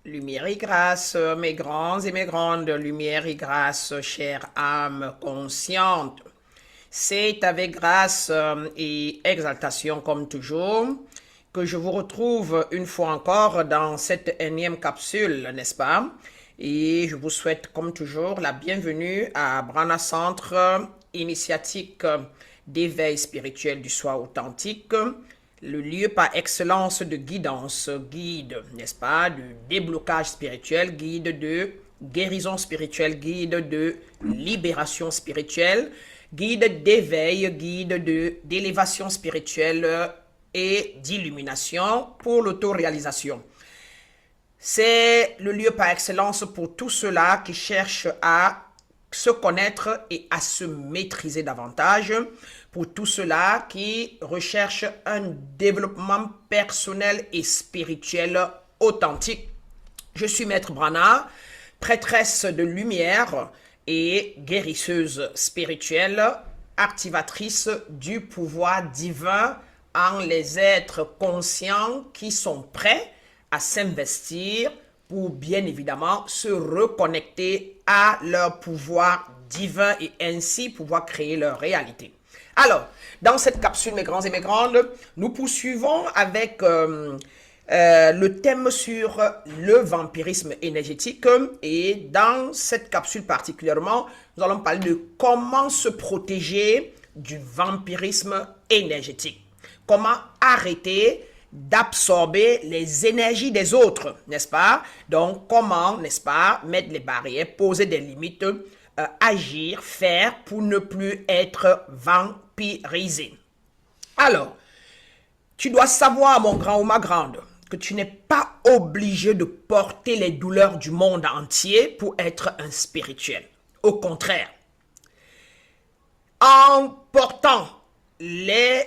Lumière et grâce, mes grands et mes grandes, lumière et grâce, chère âme consciente. C'est avec grâce et exaltation comme toujours que je vous retrouve une fois encore dans cette énième capsule, n'est-ce pas? Et je vous souhaite comme toujours la bienvenue à Brana Centre initiatique d'éveil spirituel du soi authentique, le lieu par excellence de guidance, guide, n'est-ce pas, de déblocage spirituel, guide de guérison spirituelle, guide de libération spirituelle, guide d'éveil, guide d'élévation spirituelle et d'illumination pour l'autoréalisation. C'est le lieu par excellence pour tous ceux-là qui cherchent à se connaître et à se maîtriser davantage, pour tous ceux-là qui recherchent un développement personnel et spirituel authentique. Je suis Maître Brana, prêtresse de lumière et guérisseuse spirituelle, activatrice du pouvoir divin en les êtres conscients qui sont prêts à s'investir pour bien évidemment se reconnecter à leur pouvoir divin et ainsi pouvoir créer leur réalité. Alors, dans cette capsule, mes grands et mes grandes, nous poursuivons avec le thème sur le vampirisme énergétique et dans cette capsule particulièrement, nous allons parler de comment se protéger du vampirisme énergétique. Comment arrêter d'absorber les énergies des autres, n'est-ce pas? Donc, comment, n'est-ce pas, mettre les barrières, poser des limites, agir, faire pour ne plus être vampirisé. Alors, tu dois savoir, mon grand ou ma grande, que tu n'es pas obligé de porter les douleurs du monde entier pour être un spirituel. Au contraire, en portant les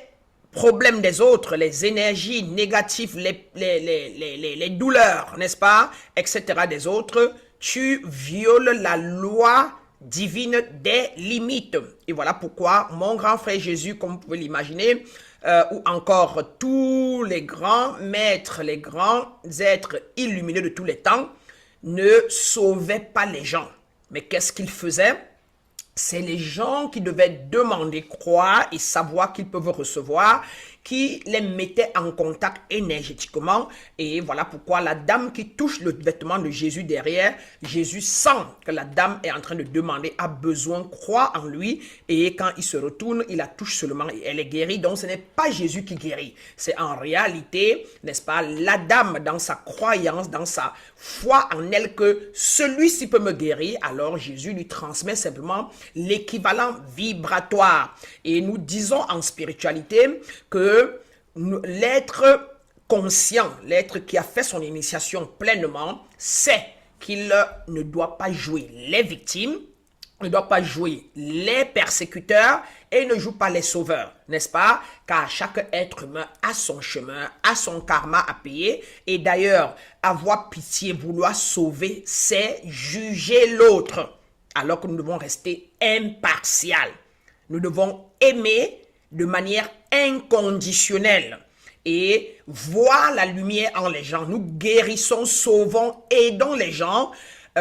problèmes des autres, les énergies négatives, les douleurs, n'est-ce pas, etc. des autres, tu violes la loi divine des limites. Et voilà pourquoi mon grand frère Jésus, comme vous pouvez l'imaginer, ou encore tous les grands maîtres, les grands êtres illuminés de tous les temps, ne sauvaient pas les gens. Mais qu'est-ce qu'ils faisaient? C'est les gens qui devaient demander, croire et savoir qu'ils peuvent recevoir, qui les mettaient en contact énergétiquement. Et voilà pourquoi la dame qui touche le vêtement de Jésus derrière, Jésus sent que la dame est en train de demander, a besoin, croit en lui. Et quand il se retourne, il la touche seulement et elle est guérie. Donc ce n'est pas Jésus qui guérit. C'est en réalité, n'est-ce pas, la dame dans sa croyance, dans sa foi en elle que celui-ci peut me guérir. Alors Jésus lui transmet simplement l'équivalent vibratoire. Et nous disons en spiritualité que l'être conscient, l'être qui a fait son initiation pleinement, sait qu'il ne doit pas jouer les victimes, ne doit pas jouer les persécuteurs et ne joue pas les sauveurs, n'est-ce pas? Car chaque être humain a son chemin, a son karma à payer. Et d'ailleurs, avoir pitié, vouloir sauver, c'est juger l'autre. Alors que nous devons rester impartial. Nous devons aimer de manière inconditionnelle et voir la lumière en les gens. Nous guérissons, sauvons, aidons les gens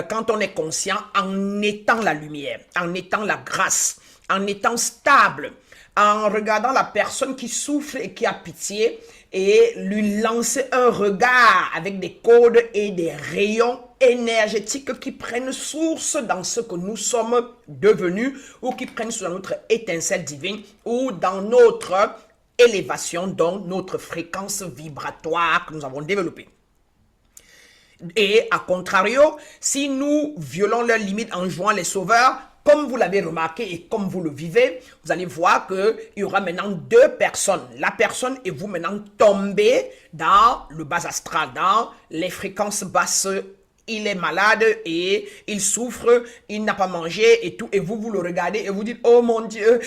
quand on est conscient en étant la lumière, en étant la grâce, en étant stable, en regardant la personne qui souffre et qui a pitié et lui lancer un regard avec des codes et des rayons énergétiques qui prennent source dans ce que nous sommes devenus ou qui prennent source dans notre étincelle divine ou dans notre élévation, dans notre fréquence vibratoire que nous avons développée. Et à contrario, si nous violons leurs limites en jouant les sauveurs, comme vous l'avez remarqué et comme vous le vivez, vous allez voir qu'il y aura maintenant deux personnes. La personne et vous maintenant tombez dans le bas astral, dans les fréquences basses. Il est malade et il souffre, il n'a pas mangé et tout. Et vous le regardez et vous dites, oh mon Dieu,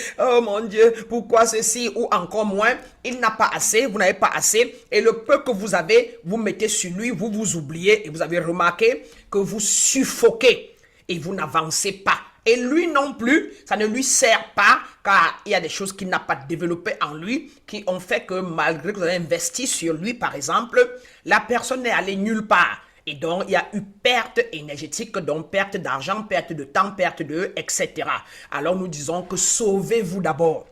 pourquoi ceci? Ou encore moins, il n'a pas assez, vous n'avez pas assez. Et le peu que vous avez, vous mettez sur lui, vous vous oubliez. Et vous avez remarqué que vous suffoquez et vous n'avancez pas. Et lui non plus, ça ne lui sert pas, car il y a des choses qu'il n'a pas développées en lui, qui ont fait que malgré que vous avez investi sur lui, par exemple, la personne n'est allée nulle part. Et donc, il y a eu perte énergétique, donc perte d'argent, perte de temps, perte de, etc. Alors, nous disons que sauvez-vous d'abord.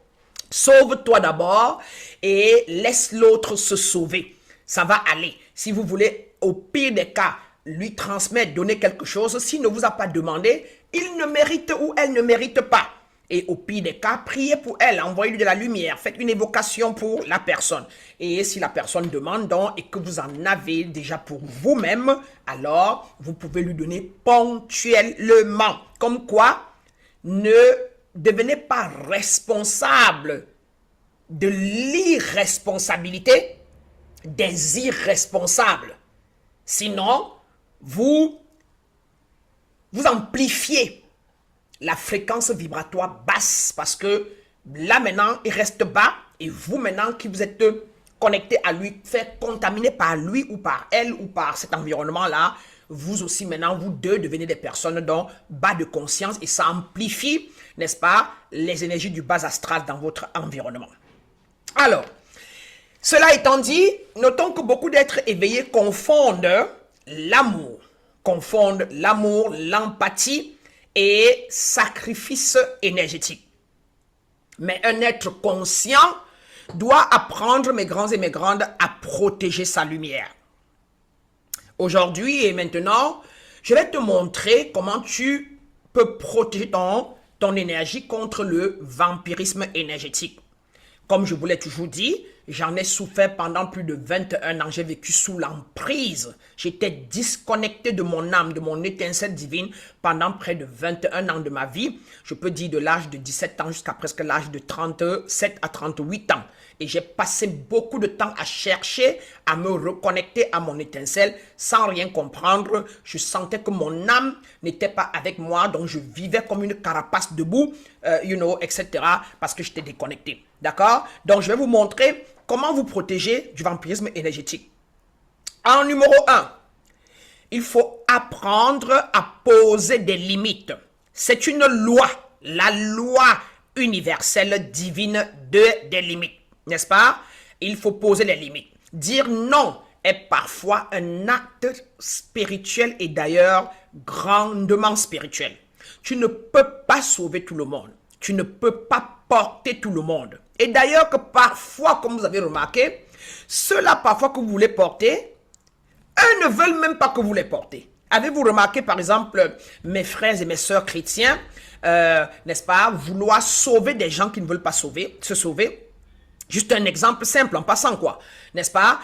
Sauve-toi d'abord et laisse l'autre se sauver. Ça va aller. Si vous voulez, au pire des cas, lui transmettre, donner quelque chose, s'il ne vous a pas demandé, il ne mérite ou elle ne mérite pas. Et au pire des cas, priez pour elle, envoyez-lui de la lumière, faites une évocation pour la personne. Et si la personne demande donc et que vous en avez déjà pour vous-même, alors vous pouvez lui donner ponctuellement. Comme quoi, ne devenez pas responsable de l'irresponsabilité des irresponsables. Sinon, vous amplifiez la fréquence vibratoire basse parce que là maintenant, il reste bas et vous maintenant qui vous êtes connecté à lui, fait contaminer par lui ou par elle ou par cet environnement-là, vous aussi maintenant, vous deux devenez des personnes dont bas de conscience et ça amplifie, n'est-ce pas, les énergies du bas astral dans votre environnement. Alors, cela étant dit, notons que beaucoup d'êtres éveillés confondent l'amour, l'empathie et sacrifice énergétique. Mais un être conscient doit apprendre, mes grands et mes grandes, à protéger sa lumière. Aujourd'hui et maintenant, je vais te montrer comment tu peux protéger ton énergie contre le vampirisme énergétique. Comme je vous l'ai toujours dit, j'en ai souffert pendant plus de 21 ans. J'ai vécu sous l'emprise. J'étais disconnecté de mon âme, de mon étincelle divine pendant près de 21 ans de ma vie. Je peux dire de l'âge de 17 ans jusqu'à presque l'âge de 37 à 38 ans. Et j'ai passé beaucoup de temps à chercher, à me reconnecter à mon étincelle sans rien comprendre. Je sentais que mon âme n'était pas avec moi, donc je vivais comme une carapace debout, etc. parce que j'étais déconnecté. D'accord? Donc, je vais vous montrer comment vous protéger du vampirisme énergétique. En numéro 1, il faut apprendre à poser des limites. C'est une loi, la loi universelle divine des limites. N'est-ce pas? Il faut poser les limites. Dire non est parfois un acte spirituel et d'ailleurs grandement spirituel. Tu ne peux pas sauver tout le monde. Tu ne peux pas porter tout le monde. Et d'ailleurs que parfois, comme vous avez remarqué, ceux-là parfois que vous voulez porter, eux ne veulent même pas que vous les portez. Avez-vous remarqué par exemple mes frères et mes sœurs chrétiens, n'est-ce pas, vouloir sauver des gens qui ne veulent pas se sauver? Juste un exemple simple en passant quoi, n'est-ce pas?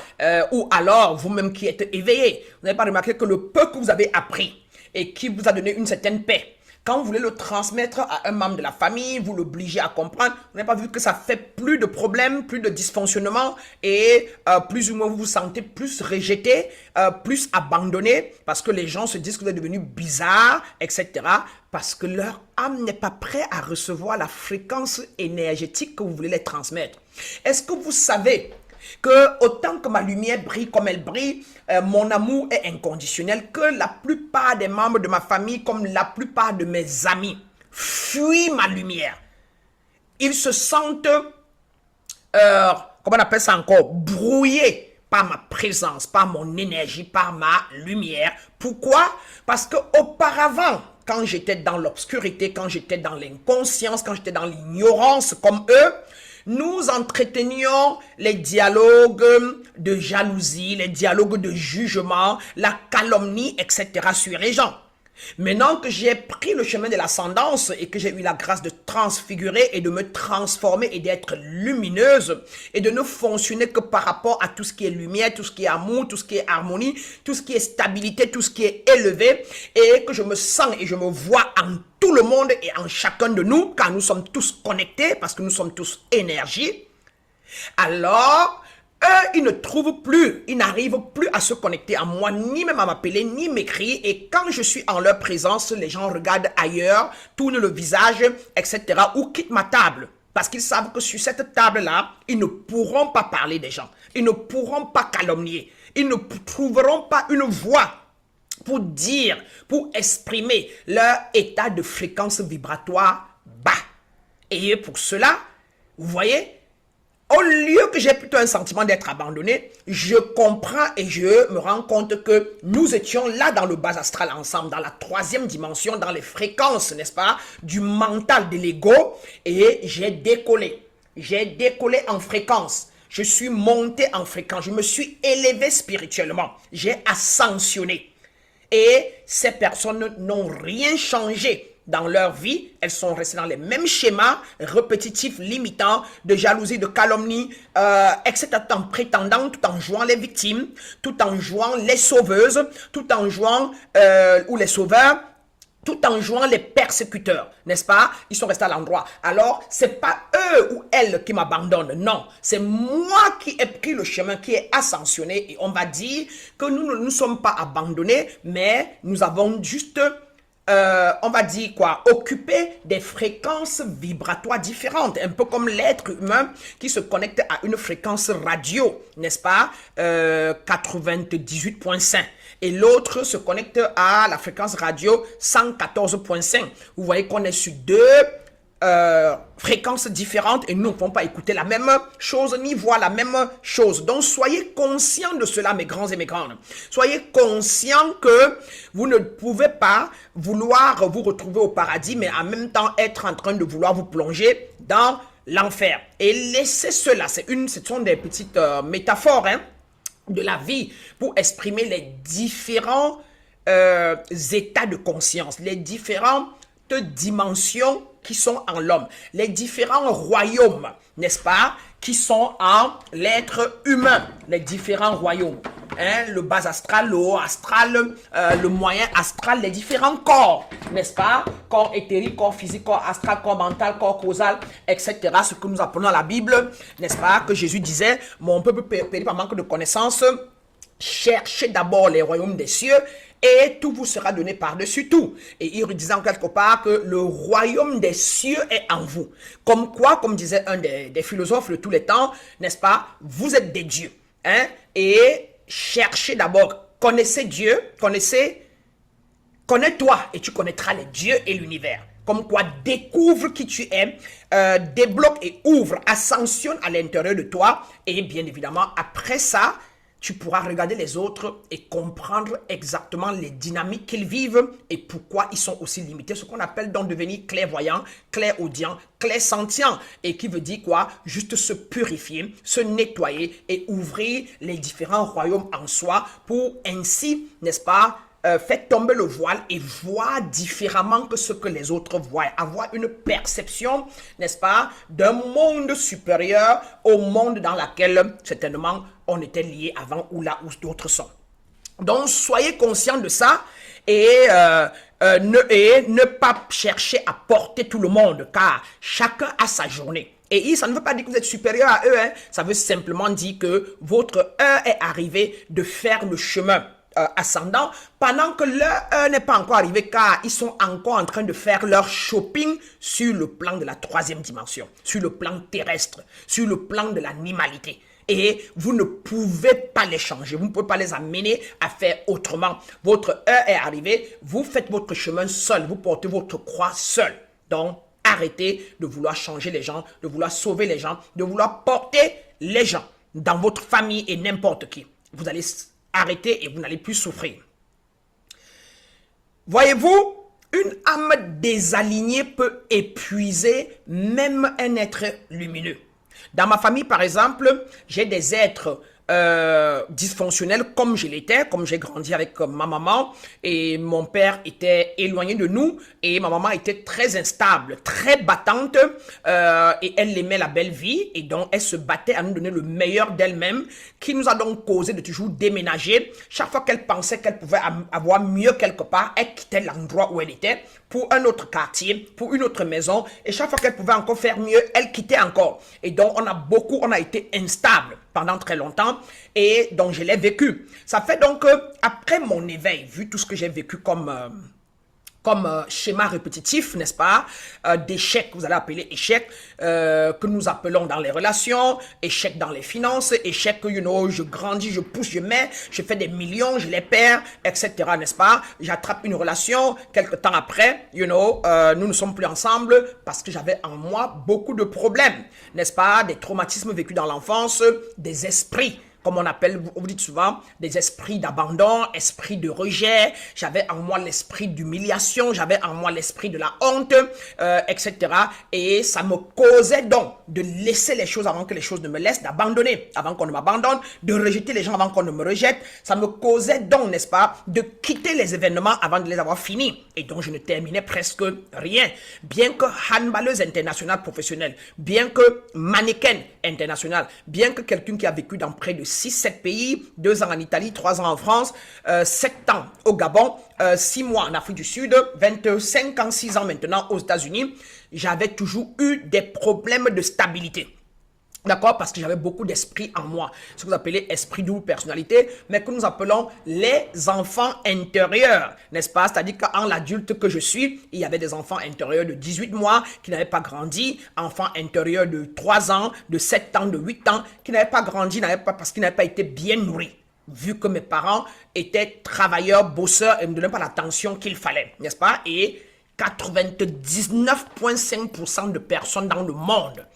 Ou alors vous-même qui êtes éveillé, vous n'avez pas remarqué que le peu que vous avez appris et qui vous a donné une certaine paix, quand vous voulez le transmettre à un membre de la famille, vous l'obligez à comprendre, vous n'avez pas vu que ça fait plus de problèmes, plus de dysfonctionnements et plus ou moins vous vous sentez plus rejeté, plus abandonné parce que les gens se disent que vous êtes devenu bizarre, etc. Parce que leur âme n'est pas prête à recevoir la fréquence énergétique que vous voulez les transmettre. Est-ce que vous savez que autant que ma lumière brille comme elle brille, mon amour est inconditionnel, que la plupart des membres de ma famille, comme la plupart de mes amis, fuient ma lumière. Ils se sentent, comment on appelle ça encore, brouillés par ma présence, par mon énergie, par ma lumière. Pourquoi? Parce que auparavant, quand j'étais dans l'obscurité, quand j'étais dans l'inconscience, quand j'étais dans l'ignorance comme eux, nous entretenions les dialogues de jalousie, les dialogues de jugement, la calomnie, etc. sur les gens. Maintenant que j'ai pris le chemin de l'ascendance et que j'ai eu la grâce de transfigurer et de me transformer et d'être lumineuse et de ne fonctionner que par rapport à tout ce qui est lumière, tout ce qui est amour, tout ce qui est harmonie, tout ce qui est stabilité, tout ce qui est élevé et que je me sens et je me vois en tout le monde et en chacun de nous car nous sommes tous connectés parce que nous sommes tous énergie, alors eux, ils ne trouvent plus, ils n'arrivent plus à se connecter à moi, ni même à m'appeler, ni m'écrire. Et quand je suis en leur présence, les gens regardent ailleurs, tournent le visage, etc. ou quittent ma table. Parce qu'ils savent que sur cette table-là, ils ne pourront pas parler des gens. Ils ne pourront pas calomnier. Ils ne trouveront pas une voix pour dire, pour exprimer leur état de fréquence vibratoire bas. Et pour cela, vous voyez, au lieu que j'ai plutôt un sentiment d'être abandonné, je comprends et je me rends compte que nous étions là dans le bas astral ensemble, dans la troisième dimension, dans les fréquences, n'est-ce pas, du mental, de l'ego, et j'ai décollé. J'ai décollé en fréquence. Je suis monté en fréquence. Je me suis élevé spirituellement. J'ai ascensionné. Et ces personnes n'ont rien changé dans leur vie. Elles sont restées dans les mêmes schémas répétitifs, limitants, de jalousie, de calomnie, etc. Tout en prétendant, tout en jouant les victimes, tout en jouant les sauveuses, tout en jouant ou les sauveurs, tout en jouant les persécuteurs, n'est-ce pas? Ils sont restés à l'endroit. Alors, c'est pas eux ou elles qui m'abandonnent, non. C'est moi qui ai pris le chemin, qui ai ascensionné. Et on va dire que nous ne nous sommes pas abandonnés, mais nous avons juste, on va dire quoi, occupé des fréquences vibratoires différentes. Un peu comme l'être humain qui se connecte à une fréquence radio, n'est-ce pas? 98.5. Et l'autre se connecte à la fréquence radio 114.5. Vous voyez qu'on est sur deux fréquences différentes et nous ne pouvons pas écouter la même chose ni voir la même chose. Donc soyez conscients de cela, mes grands et mes grandes. Soyez conscients que vous ne pouvez pas vouloir vous retrouver au paradis, mais en même temps être en train de vouloir vous plonger dans l'enfer. Et laissez cela. Ce sont des petites métaphores, hein, de la vie pour exprimer les différents états de conscience, les différentes dimensions qui sont en l'homme, les différents royaumes, n'est-ce pas, qui sont en l'être humain, les différents royaumes, hein, le bas astral, le haut astral, le moyen astral, les différents corps, n'est-ce pas, corps éthérique, corps physique, corps astral, corps mental, corps causal, etc. Ce que nous appelons dans la Bible, n'est-ce pas, que Jésus disait, mon peuple périt par manque de connaissances, cherchez d'abord les royaumes des cieux et tout vous sera donné par-dessus tout. Et il disait en quelque part que le royaume des cieux est en vous. Comme quoi, comme disait un des philosophes de tous les temps, n'est-ce pas, vous êtes des dieux. Hein? Et cherchez d'abord, connaissez Dieu, connais-toi et tu connaîtras les dieux et l'univers. Comme quoi, découvre qui tu es, débloque et ouvre, ascensionne à l'intérieur de toi. Et bien évidemment, après ça, tu pourras regarder les autres et comprendre exactement les dynamiques qu'ils vivent et pourquoi ils sont aussi limités. Ce qu'on appelle donc devenir clairvoyant, clairaudient, clairsentient. Et qui veut dire quoi? Juste se purifier, se nettoyer et ouvrir les différents royaumes en soi pour ainsi, n'est-ce pas, faire tomber le voile et voir différemment que ce que les autres voient. Avoir une perception, n'est-ce pas, d'un monde supérieur au monde dans lequel, certainement, on était lié avant ou là où d'autres sont. Donc, soyez conscients de ça et ne pas chercher à porter tout le monde, car chacun a sa journée. Et ça ne veut pas dire que vous êtes supérieur à eux, hein. Ça veut simplement dire que votre heure est arrivée de faire le chemin ascendant, pendant que leur heure n'est pas encore arrivée, car ils sont encore en train de faire leur shopping sur le plan de la troisième dimension, sur le plan terrestre, sur le plan de l'animalité. Et vous ne pouvez pas les changer, vous ne pouvez pas les amener à faire autrement. Votre heure est arrivée, vous faites votre chemin seul, vous portez votre croix seul. Donc, arrêtez de vouloir changer les gens, de vouloir sauver les gens, de vouloir porter les gens dans votre famille et n'importe qui. Vous allez arrêter et vous n'allez plus souffrir. Voyez-vous, une âme désalignée peut épuiser même un être lumineux. Dans ma famille, par exemple, j'ai des êtres dysfonctionnels comme je l'étais, comme j'ai grandi avec ma maman et mon père était éloigné de nous et ma maman était très instable, très battante et elle aimait la belle vie et donc elle se battait à nous donner le meilleur d'elle-même qui nous a donc causé de toujours déménager. Chaque fois qu'elle pensait qu'elle pouvait avoir mieux quelque part, elle quittait l'endroit où elle était pour un autre quartier, pour une autre maison et chaque fois qu'elle pouvait encore faire mieux, elle quittait encore. Et donc on a été instable pendant très longtemps et donc je l'ai vécu. Ça fait donc après mon éveil, vu tout ce que j'ai vécu comme comme schéma répétitif, n'est-ce pas, d'échecs, vous allez appeler échecs, que nous appelons dans les relations, échecs dans les finances, échecs, je grandis, je pousse, je mets, je fais des millions, je les perds, etc., n'est-ce pas, j'attrape une relation, quelques temps après, nous ne sommes plus ensemble parce que j'avais en moi beaucoup de problèmes, n'est-ce pas, des traumatismes vécus dans l'enfance, des esprits, comme on appelle, vous dites souvent, des esprits d'abandon, esprits de rejet. J'avais en moi l'esprit d'humiliation, j'avais en moi l'esprit de la honte, etc. Et ça me causait donc de laisser les choses avant que les choses ne me laissent, d'abandonner avant qu'on ne m'abandonne, de rejeter les gens avant qu'on ne me rejette. Ça me causait donc, n'est-ce pas, de quitter les événements avant de les avoir finis. Et donc, je ne terminais presque rien. Bien que handballeuse internationale professionnelle, bien que mannequin international, bien que quelqu'un qui a vécu dans près de 6-7 pays, 2 ans en Italie, 3 ans en France, 7 ans au Gabon, 6 mois en Afrique du Sud, 25 ans, 6 ans maintenant aux États-Unis, j'avais toujours eu des problèmes de stabilité. D'accord, parce que j'avais beaucoup d'esprit en moi, ce que vous appelez esprit double personnalité, mais que nous appelons les enfants intérieurs, n'est-ce pas? C'est-à-dire qu'en l'adulte que je suis, il y avait des enfants intérieurs de 18 mois qui n'avaient pas grandi, enfants intérieurs de 3 ans, de 7 ans, de 8 ans, qui n'avaient pas grandi, parce qu'ils n'avaient pas été bien nourris, vu que mes parents étaient travailleurs, bosseurs et ne me donnaient pas l'attention qu'il fallait, n'est-ce pas? Et 99,5% de personnes dans le monde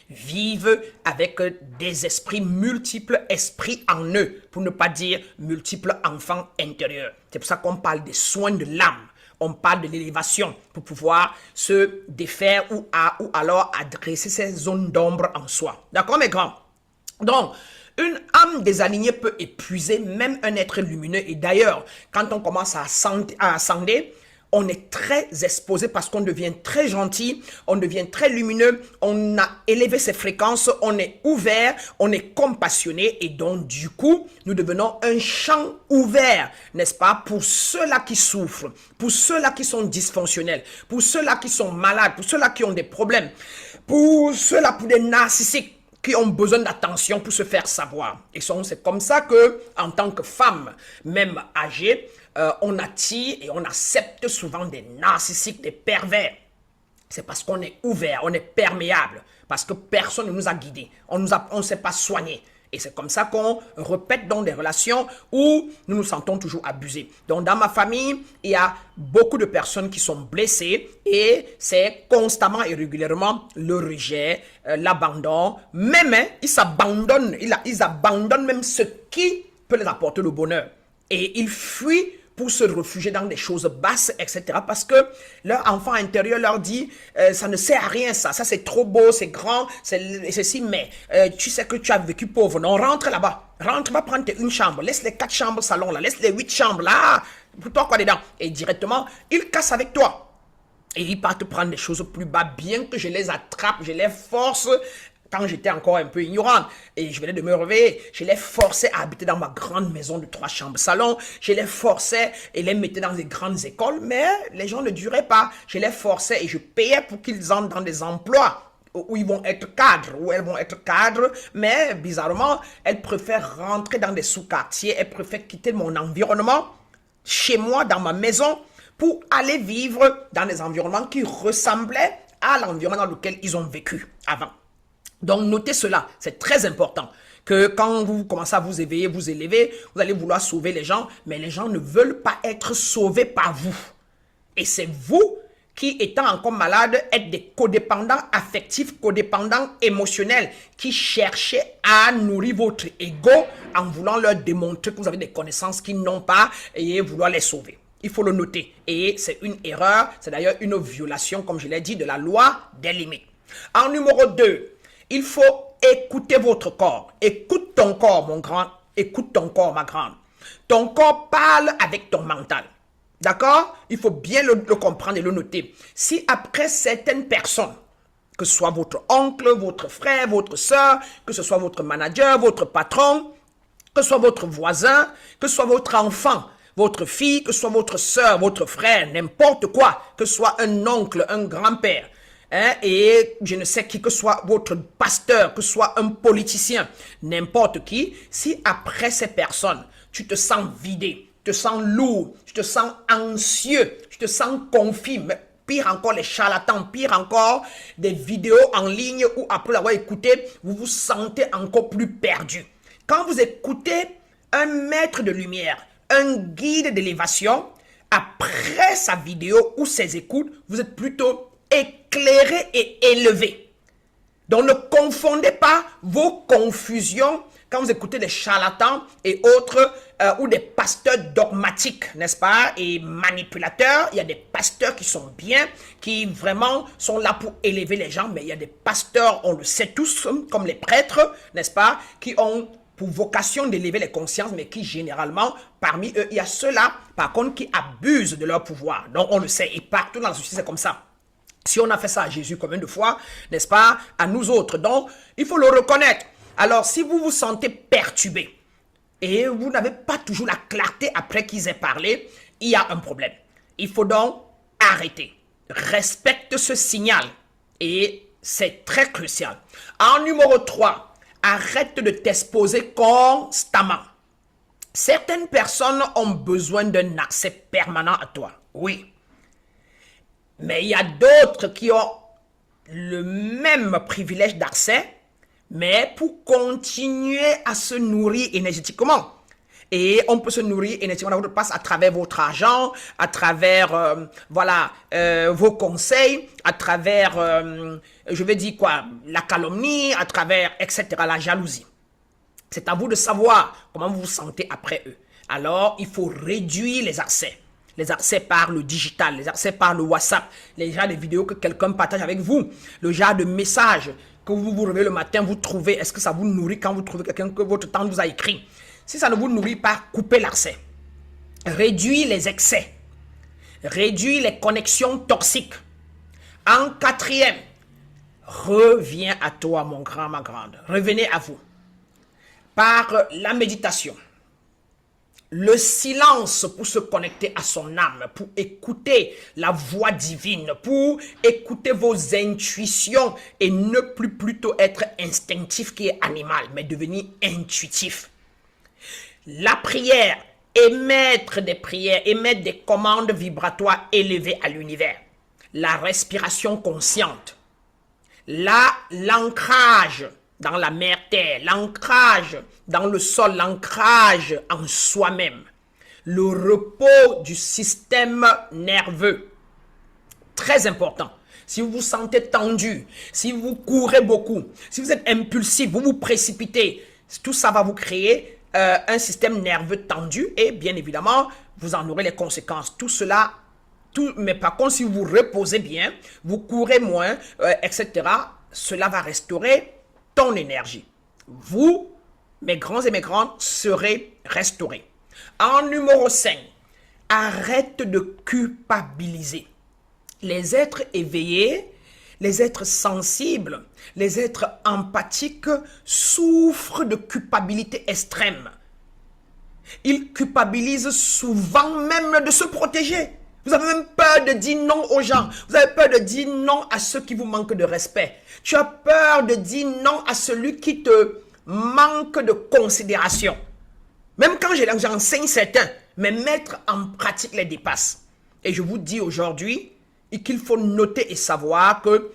vivent avec des esprits, multiples esprits en eux, pour ne pas dire multiples enfants intérieurs. C'est pour ça qu'on parle des soins de l'âme. On parle de l'élévation pour pouvoir se défaire ou alors adresser ces zones d'ombre en soi. D'accord, mes grands? Donc, une âme désalignée peut épuiser même un être lumineux. Et d'ailleurs, quand on commence à ascender, on est très exposé parce qu'on devient très gentil, on devient très lumineux, on a élevé ses fréquences, on est ouvert, on est compassionné et donc du coup, nous devenons un champ ouvert, n'est-ce pas, pour ceux-là qui souffrent, pour ceux-là qui sont dysfonctionnels, pour ceux-là qui sont malades, pour ceux-là qui ont des problèmes, pour ceux-là, pour des narcissiques qui ont besoin d'attention pour se faire savoir. Et c'est comme ça que, en tant que femme, même âgée, on attire et on accepte souvent des narcissiques, des pervers. C'est parce qu'on est ouvert, on est perméable, parce que personne ne nous a guidés, on ne s'est pas soigné. Et c'est comme ça qu'on répète dans des relations où nous nous sentons toujours abusés. Donc dans ma famille, il y a beaucoup de personnes qui sont blessées et c'est constamment et régulièrement le rejet, l'abandon. Même ils abandonnent même ce qui peut les apporter le bonheur. Et ils fuient pour se réfugier dans des choses basses, etc. Parce que leur enfant intérieur leur dit ça ne sert à rien, ça c'est trop beau, c'est grand, c'est ceci, mais tu sais que tu as vécu pauvre, non, rentre là-bas, rentre, va prendre une chambre, laisse les 4 chambres salon là, laisse les 8 chambres là, pour toi quoi dedans, et directement, ils cassent avec toi. Et ils partent prendre des choses plus bas, bien que je les attrape, je les force. Quand j'étais encore un peu ignorante et je venais de me réveiller, je les forçais à habiter dans ma grande maison de 3 chambres salon. Je les forçais et les mettais dans des grandes écoles, mais les gens ne duraient pas. Je les forçais et je payais pour qu'ils entrent dans des emplois où ils vont être cadres, où elles vont être cadres, mais bizarrement, elles préfèrent rentrer dans des sous-quartiers, elles préfèrent quitter mon environnement, chez moi, dans ma maison, pour aller vivre dans des environnements qui ressemblaient à l'environnement dans lequel ils ont vécu avant. Donc, notez cela, c'est très important, que quand vous commencez à vous éveiller, vous élever, vous allez vouloir sauver les gens, mais les gens ne veulent pas être sauvés par vous. Et c'est vous qui, étant encore malade, êtes des codépendants affectifs, codépendants émotionnels, qui cherchez à nourrir votre ego en voulant leur démontrer que vous avez des connaissances qu'ils n'ont pas et vouloir les sauver. Il faut le noter. Et c'est une erreur, c'est d'ailleurs une violation, comme je l'ai dit, de la loi des limites. En numéro 2, il faut écouter votre corps. Écoute ton corps, mon grand. Écoute ton corps, ma grande. Ton corps parle avec ton mental. D'accord? Il faut bien le comprendre et le noter. Si après certaines personnes, que ce soit votre oncle, votre frère, votre soeur, que ce soit votre manager, votre patron, que ce soit votre voisin, que ce soit votre enfant, votre fille, que ce soit votre soeur, votre frère, n'importe quoi, que ce soit un oncle, un grand-père, et je ne sais qui, que soit votre pasteur, que soit un politicien, n'importe qui, si après ces personnes, tu te sens vidé, te sens lourd, tu te sens anxieux, tu te sens confus. Mais pire encore, les charlatans, pire encore, des vidéos en ligne où après l'avoir écouté, vous vous sentez encore plus perdu. Quand vous écoutez un maître de lumière, un guide d'élévation, après sa vidéo ou ses écoutes, vous êtes plutôt éclairé et élevé. Donc ne confondez pas vos confusions quand vous écoutez des charlatans et autres ou des pasteurs dogmatiques, n'est-ce pas, et manipulateurs. Il y a des pasteurs qui sont bien, qui vraiment sont là pour élever les gens, mais il y a des pasteurs, on le sait tous, comme les prêtres, n'est-ce pas, qui ont pour vocation d'élever les consciences, mais qui généralement, parmi eux, il y a ceux-là, par contre, qui abusent de leur pouvoir. Donc on le sait, et partout dans la société, c'est comme ça. Si on a fait ça à Jésus combien de fois, n'est-ce pas, à nous autres. Donc, il faut le reconnaître. Alors, si vous vous sentez perturbé et vous n'avez pas toujours la clarté après qu'ils aient parlé, il y a un problème. Il faut donc arrêter. Respecte ce signal et c'est très crucial. En numéro 3, arrête de t'exposer constamment. Certaines personnes ont besoin d'un accès permanent à toi. Oui. Mais il y a d'autres qui ont le même privilège d'accès, mais pour continuer à se nourrir énergétiquement. Et on peut se nourrir énergétiquement, ça passe à travers votre argent, à travers vos conseils, à travers, je vais dire quoi, la calomnie, à travers, etc., la jalousie. C'est à vous de savoir comment vous vous sentez après eux. Alors, il faut réduire les accès. Les accès par le digital, les accès par le WhatsApp, les genres de vidéos que quelqu'un partage avec vous, le genre de messages que vous vous réveillez le matin, vous trouvez, est-ce que ça vous nourrit quand vous trouvez quelqu'un que votre tante vous a écrit? Si ça ne vous nourrit pas, coupez l'accès. Réduis les excès. Réduis les connexions toxiques. En 4e, reviens à toi, mon grand, ma grande. Revenez à vous. Par la méditation. Le silence pour se connecter à son âme, pour écouter la voix divine, pour écouter vos intuitions et ne plus plutôt être instinctif qui est animal, mais devenir intuitif. La prière, émettre des prières, émettre des commandes vibratoires élevées à l'univers. La respiration consciente. L'ancrage dans la mère terre, l'ancrage dans le sol, l'ancrage en soi-même, le repos du système nerveux, très important. Si vous vous sentez tendu, si vous courez beaucoup, si vous êtes impulsif, vous vous précipitez, tout ça va vous créer un système nerveux tendu et bien évidemment, vous en aurez les conséquences. Tout cela, mais par contre, si vous vous reposez bien, vous courez moins, etc., cela va restaurer ton énergie. Vous, mes grands et mes grandes, serez restaurés. En numéro 5, arrête de culpabiliser. Les êtres éveillés, les êtres sensibles, les êtres empathiques souffrent de culpabilité extrême. Ils culpabilisent souvent même de se protéger. Vous avez même peur de dire non aux gens. Vous avez peur de dire non à ceux qui vous manquent de respect. Tu as peur de dire non à celui qui te manque de considération. Même quand j'enseigne certains, mais mettre en pratique les dépasse. Et je vous dis aujourd'hui qu'il faut noter et savoir que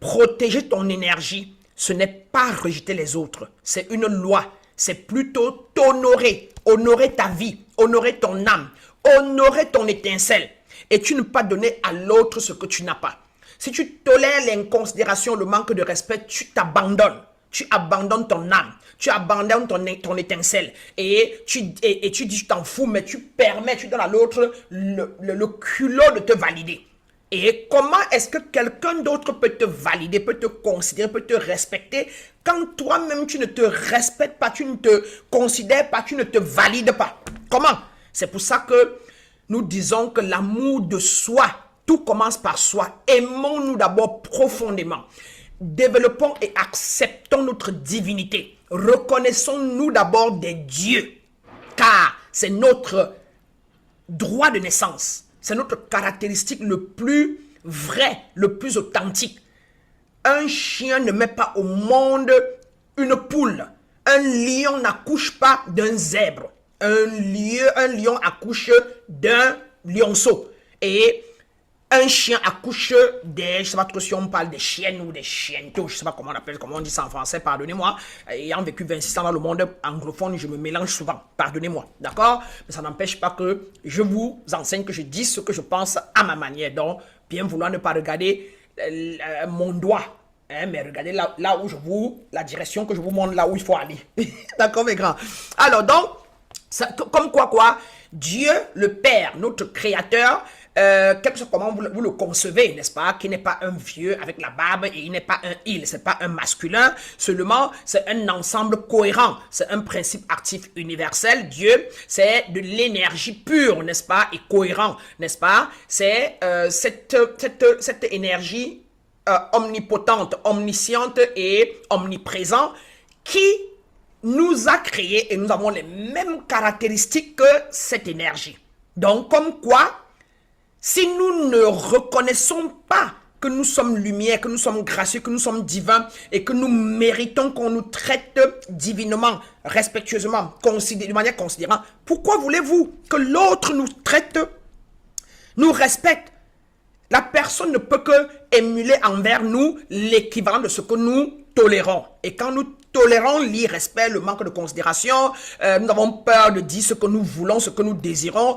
protéger ton énergie, ce n'est pas rejeter les autres. C'est une loi. C'est plutôt t'honorer. Honorer ta vie. Honorer ton âme. Honorer ton étincelle. Et tu ne pas donner à l'autre ce que tu n'as pas. Si tu tolères l'inconsidération, le manque de respect, tu t'abandonnes. Tu abandonnes ton âme. Tu abandonnes ton étincelle. Et tu dis, je t'en fous, mais tu permets, tu donnes à l'autre le culot de te valider. Et comment est-ce que quelqu'un d'autre peut te valider, peut te considérer, peut te respecter quand toi-même tu ne te respectes pas, tu ne te considères pas, tu ne te valides pas? Comment? C'est pour ça que nous disons que l'amour de soi, tout commence par soi. Aimons-nous d'abord profondément. Développons et acceptons notre divinité. Reconnaissons-nous d'abord des dieux, car c'est notre droit de naissance. C'est notre caractéristique le plus vrai, le plus authentique. Un chien ne met pas au monde une poule. Un lion n'accouche pas d'un zèbre. Un lion accouche d'un lionceau. Et un chien accouche des, je ne sais pas trop si on parle des chiennes ou des chiennetos, je ne sais pas comment on appelle, comment on dit ça en français, pardonnez-moi. Ayant vécu 26 ans dans le monde anglophone, je me mélange souvent, pardonnez-moi, d'accord? Mais ça n'empêche pas que je vous enseigne, que je dise ce que je pense à ma manière. Donc, bien vouloir ne pas regarder mon doigt, hein, mais regardez là où la direction que je vous montre, là où il faut aller. D'accord, mes grands? Alors, donc, ça, comme quoi, Dieu, le Père, notre Créateur, quelque chose comment vous le concevez, n'est-ce pas, qui n'est pas un vieux avec la barbe et il n'est pas un il, c'est pas un masculin, seulement c'est un ensemble cohérent, c'est un principe actif universel. Dieu, c'est de l'énergie pure, n'est-ce pas, et cohérent, n'est-ce pas, c'est cette énergie omnipotente, omnisciente et omniprésente qui nous a créés et nous avons les mêmes caractéristiques que cette énergie. Donc, comme quoi, si nous ne reconnaissons pas que nous sommes lumière, que nous sommes gracieux, que nous sommes divins et que nous méritons qu'on nous traite divinement, respectueusement, de manière considérante, pourquoi voulez-vous que l'autre nous traite, nous respecte? La personne ne peut que émuler envers nous l'équivalent de ce que nous tolérons. Et quand nous tolérons l'irrespect, le manque de considération, nous avons peur de dire ce que nous voulons, ce que nous désirons,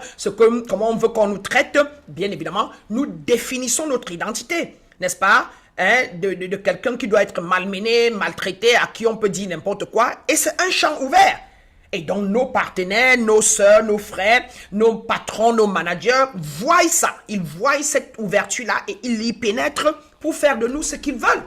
comment on veut qu'on nous traite, bien évidemment, nous définissons notre identité, n'est-ce pas? Hein, de quelqu'un qui doit être malmené, maltraité, à qui on peut dire n'importe quoi, et c'est un champ ouvert. Et donc nos partenaires, nos sœurs, nos frères, nos patrons, nos managers voient ça. Ils voient cette ouverture-là et ils y pénètrent pour faire de nous ce qu'ils veulent.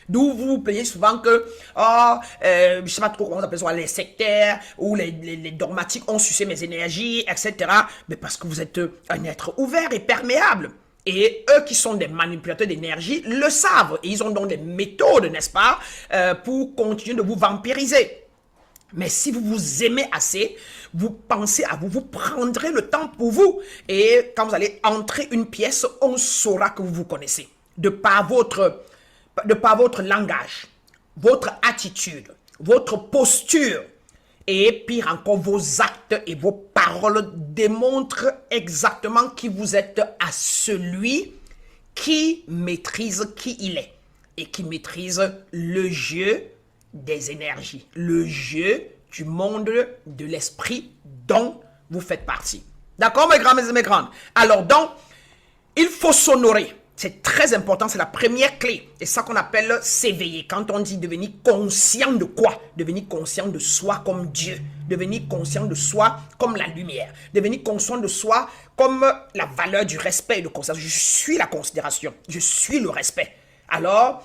D'où vous vous plaignez souvent que, je ne sais pas trop comment on appelle ça, les sectaires ou les dogmatiques ont sucé mes énergies, etc. Mais parce que vous êtes un être ouvert et perméable. Et eux qui sont des manipulateurs d'énergie le savent. Et ils ont donc des méthodes, n'est-ce pas, pour continuer de vous vampiriser. Mais si vous vous aimez assez, vous pensez à vous, vous prendrez le temps pour vous. Et quand vous allez entrer une pièce, on saura que vous vous connaissez. De par votre langage, votre attitude, votre posture. Et pire encore, vos actes et vos paroles démontrent exactement qui vous êtes à celui qui maîtrise qui il est. Et qui maîtrise le jeu des énergies, le jeu du monde de l'esprit dont vous faites partie. D'accord, mes grands et mes grandes? Alors donc, il faut s'honorer. C'est très important, c'est la première clé. C'est ça qu'on appelle s'éveiller. Quand on dit devenir conscient de quoi? Devenir conscient de soi comme Dieu. Devenir conscient de soi comme la lumière. Devenir conscient de soi comme la valeur du respect et de considération. Je suis la considération. Je suis le respect. Alors,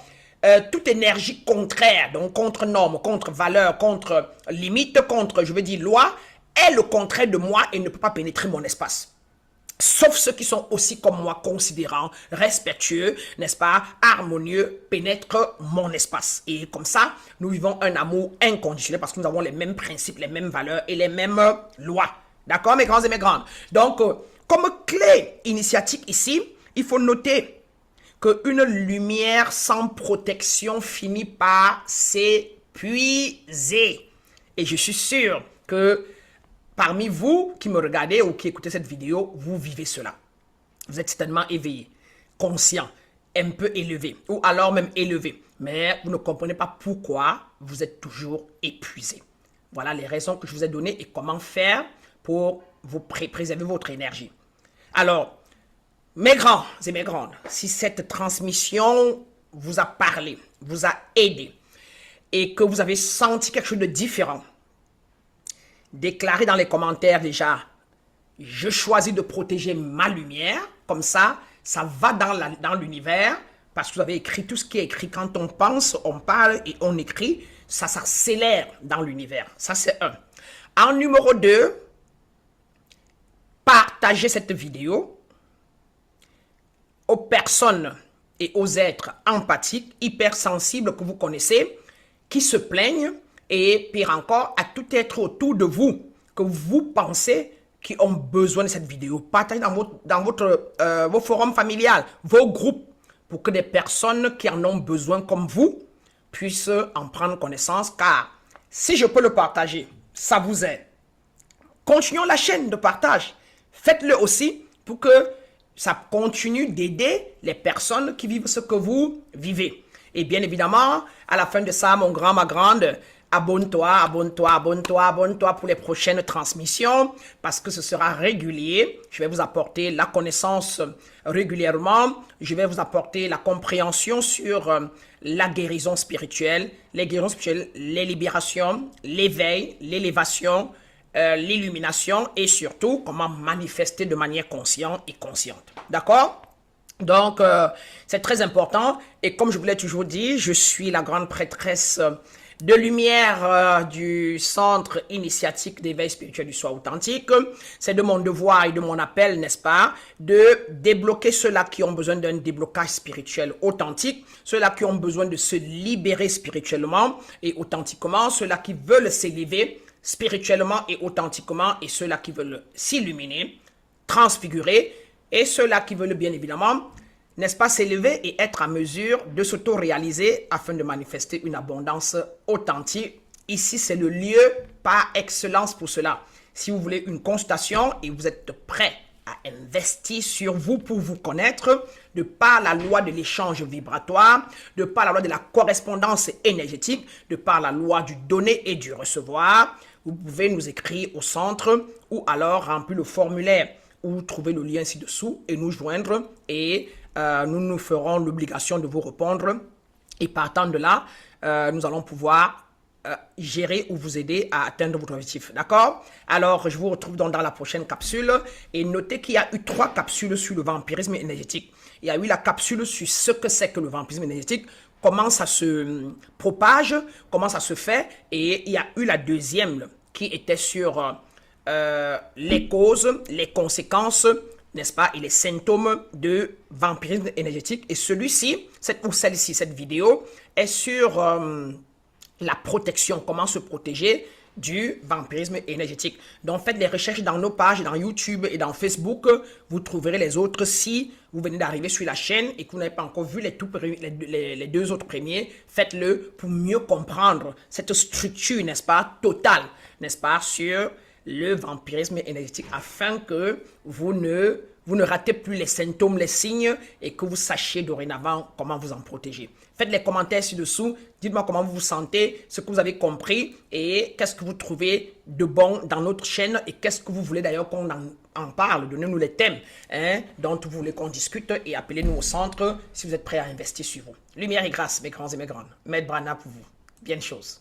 toute énergie contraire, donc contre normes, contre valeurs, contre limites, contre, je veux dire, loi, est le contraire de moi et ne peut pas pénétrer mon espace. Sauf ceux qui sont aussi comme moi, considérants, respectueux, n'est-ce pas, harmonieux, pénètrent mon espace. Et comme ça, nous vivons un amour inconditionnel parce que nous avons les mêmes principes, les mêmes valeurs et les mêmes lois. D'accord, mes grands et mes grandes? Donc, comme clé initiatique ici, il faut noter qu'une lumière sans protection finit par s'épuiser. Et je suis sûr que parmi vous qui me regardez ou qui écoutez cette vidéo, vous vivez cela. Vous êtes certainement éveillé, conscient, un peu élevé, ou alors même élevé. Mais vous ne comprenez pas pourquoi vous êtes toujours épuisé. Voilà les raisons que je vous ai données et comment faire pour vous préserver votre énergie. Alors, mes grands et mes grandes, si cette transmission vous a parlé, vous a aidé et que vous avez senti quelque chose de différent, déclarez dans les commentaires déjà, je choisis de protéger ma lumière, comme ça va dans l'univers, parce que vous avez écrit tout ce qui est écrit. Quand on pense, on parle et on écrit, ça s'accélère dans l'univers. Ça, c'est un. En numéro 2, partagez cette vidéo aux personnes et aux êtres empathiques, hypersensibles que vous connaissez, qui se plaignent, et pire encore, à tout être autour de vous, que vous pensez qui ont besoin de cette vidéo. Partagez dans vos forums familiales, vos groupes, pour que des personnes qui en ont besoin comme vous puissent en prendre connaissance, car si je peux le partager, ça vous aide. Continuons la chaîne de partage. Faites-le aussi pour que ça continue d'aider les personnes qui vivent ce que vous vivez. Et bien évidemment, à la fin de ça, mon grand, ma grande, abonne-toi, abonne-toi, abonne-toi, abonne-toi pour les prochaines transmissions parce que ce sera régulier. Je vais vous apporter la connaissance régulièrement. Je vais vous apporter la compréhension sur la guérison spirituelle, les guérisons spirituelles, les libérations, l'éveil, l'élévation, l'illumination et surtout comment manifester de manière consciente et consciente. D'accord? Donc, c'est très important. Et comme je vous l'ai toujours dit, je suis la grande prêtresse de lumière du Centre initiatique d'éveil spirituel du soi authentique. C'est de mon devoir et de mon appel, n'est-ce pas, de débloquer ceux-là qui ont besoin d'un déblocage spirituel authentique, ceux-là qui ont besoin de se libérer spirituellement et authentiquement, ceux-là qui veulent s'élever spirituellement et authentiquement et ceux-là qui veulent s'illuminer, transfigurer et ceux-là qui veulent bien évidemment, n'est-ce pas, s'élever et être à mesure de s'auto-réaliser afin de manifester une abondance authentique. Ici, c'est le lieu par excellence pour cela. Si vous voulez une consultation et vous êtes prêt à investir sur vous pour vous connaître, de par la loi de l'échange vibratoire, de par la loi de la correspondance énergétique, de par la loi du donner et du recevoir, vous pouvez nous écrire au centre ou alors remplir le formulaire ou trouver le lien ci-dessous et nous joindre et nous nous ferons l'obligation de vous répondre. Et partant de là, nous allons pouvoir gérer ou vous aider à atteindre votre objectif. D'accord? Alors, je vous retrouve dans la prochaine capsule. Et notez qu'il y a eu 3 capsules sur le vampirisme énergétique. Il y a eu la capsule sur ce que c'est que le vampirisme énergétique, comment ça se propage, comment ça se fait. Et il y a eu la deuxième qui était sur les causes, les conséquences, n'est-ce pas, et les symptômes de vampirisme énergétique. Et celui-ci, celle-ci, cette vidéo, est sur la protection, comment se protéger du vampirisme énergétique. Donc, faites des recherches dans nos pages, dans YouTube et dans Facebook. Vous trouverez les autres. Si vous venez d'arriver sur la chaîne et que vous n'avez pas encore vu les 2 autres premiers, faites-le pour mieux comprendre cette structure, n'est-ce pas, totale, n'est-ce pas, sur le vampirisme énergétique afin que vous ne ratez plus les symptômes, les signes et que vous sachiez dorénavant comment vous en protéger. Faites les commentaires ci-dessous, dites-moi comment vous vous sentez, ce que vous avez compris et qu'est-ce que vous trouvez de bon dans notre chaîne et qu'est-ce que vous voulez d'ailleurs qu'on en parle. Donnez-nous les thèmes dont vous voulez qu'on discute et appelez-nous au centre si vous êtes prêts à investir sur vous. Lumière et grâce, mes grands et mes grandes. Maître Brana pour vous. Bien de choses.